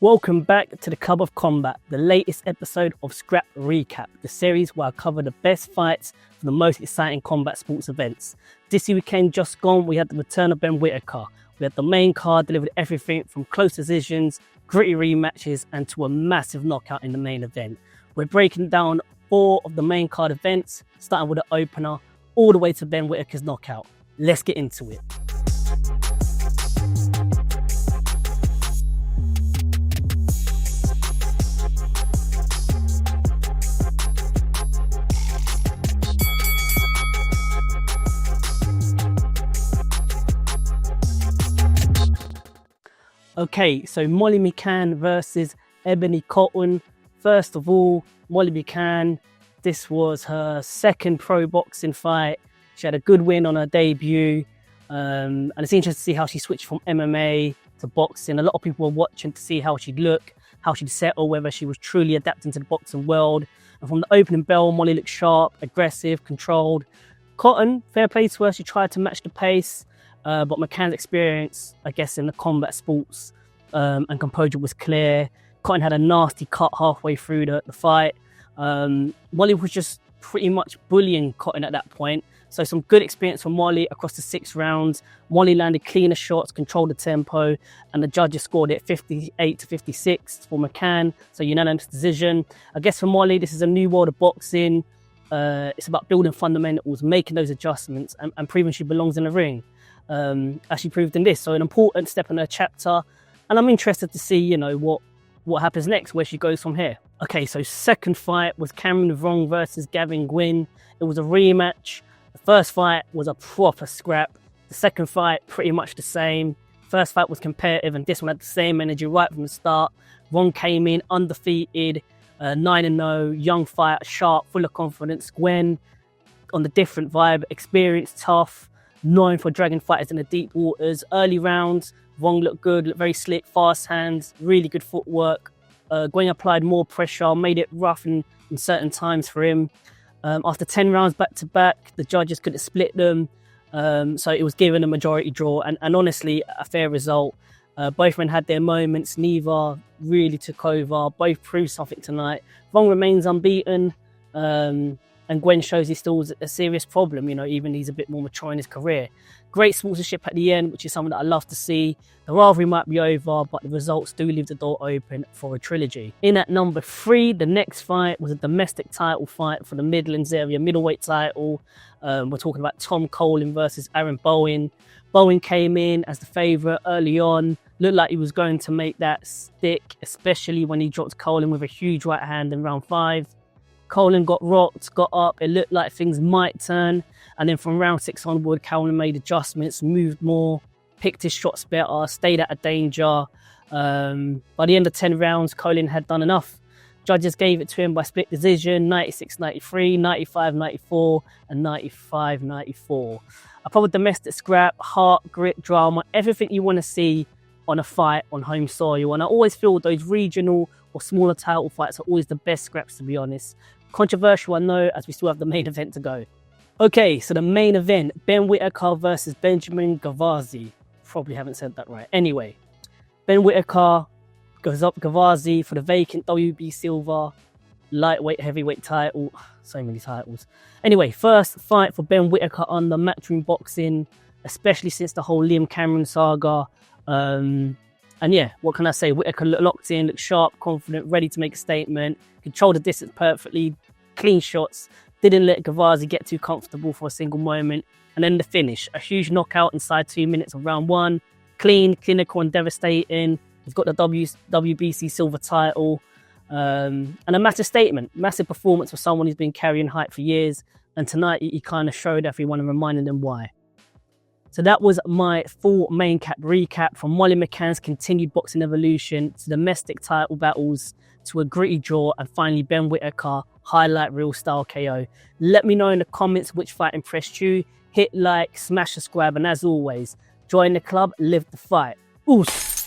Welcome back to the Club of Combat, the latest episode of Scrap Recap, the series where I cover the best fights for the most exciting combat sports events. This weekend just gone, we had the return of Ben Whittaker. We had the main card delivered everything from close decisions, gritty rematches, and to a massive knockout in the main event. We're breaking down 4 of the main card events, starting with the opener, all the way to Ben Whittaker's knockout. Let's get into it. Okay, so Molly McCann versus Ebonie Cotton. First of all, Molly McCann, this was her second pro boxing fight. She had a good win on her debut. And it's interesting to see how she switched from MMA to boxing. A lot of people were watching to see how she'd look, how she'd settle, whether she was truly adapting to the boxing world. And from the opening bell, Molly looked sharp, aggressive, controlled. Cotton, fair play to her, she tried to match the pace. But McCann's experience, I guess, in the combat sports and composure was clear. Cotton had a nasty cut halfway through the fight. Molly was just pretty much bullying Cotton at that point. So some good experience from Molly across the 6 rounds. Molly landed cleaner shots, controlled the tempo, and the judges scored it 58-56 for McCann. So unanimous decision. I guess for Molly, this is a new world of boxing. It's about building fundamentals, making those adjustments, and proving she belongs in the ring. As she proved in this. So an important step in her chapter. And I'm interested to see, what happens next, where she goes from here. Okay, so second fight was Vuong versus Gavin Gwynne. It was a rematch. The first fight was a proper scrap. The second fight, pretty much the same. First fight was competitive, and this one had the same energy right from the start. Vuong came in undefeated, 9-0, young fighter, sharp, full of confidence. Gwynne on the different vibe, experienced, tough, known for dragging fighters in the deep waters. Early rounds, Vuong looked good, looked very slick, fast hands, really good footwork. Gwynne applied more pressure, made it rough in certain times for him. After 10 rounds back-to-back, the judges couldn't split them, so it was given a majority draw, and honestly, a fair result. Both men had their moments, neither really took over, both proved something tonight. Vuong remains unbeaten, and Gwynne shows he's still a serious problem, even he's a bit more mature in his career. Great sportsmanship at the end, which is something that I love to see. The rivalry might be over, but the results do leave the door open for a trilogy. In at number 3, the next fight was a domestic title fight for the Midlands area middleweight title. We're talking about Tom Cowling versus Aaron Bowen. Bowen came in as the favourite early on. Looked like he was going to make that stick, especially when he dropped Cowling with a huge right hand in round 5. Cowling got rocked, got up, it looked like things might turn, and then from round 6 onward, Cowling made adjustments, moved more, picked his shots better, stayed out of danger. By the end of 10 rounds, Cowling had done enough. Judges gave it to him by split decision, 96-93, 95-94, and 95-94. A proper domestic scrap, heart, grit, drama, everything you want to see on a fight on home soil. And I always feel those regional or smaller title fights are always the best scraps, to be honest. Controversial, I know, as we still have the main event to go. Okay, so the main event, Ben Whittaker versus Benjamin Gavazi. Probably haven't said that right. Anyway, Ben Whittaker goes up Gavazi for the vacant WB Silver lightweight heavyweight title. So many titles. Anyway, first fight for Ben Whittaker on the Matchroom Boxing, especially since the whole Liam Cameron saga. And yeah, what can I say? Whittaker looked locked in, looked sharp, confident, ready to make a statement, controlled the distance perfectly, clean shots, didn't let Gavazi get too comfortable for a single moment. And then the finish, a huge knockout inside 2 minutes of round 1. Clean, clinical and devastating. He's got the WBC silver title. And a massive statement, massive performance for someone who's been carrying hype for years. And tonight he kind of showed everyone and reminded them why. So that was my full main cap recap from Molly McCann's continued boxing evolution to domestic title battles to a gritty draw and finally Ben Whittaker highlight reel style KO. Let me know in the comments which fight impressed you. Hit like, smash subscribe, and as always, join the club, live the fight. Oos!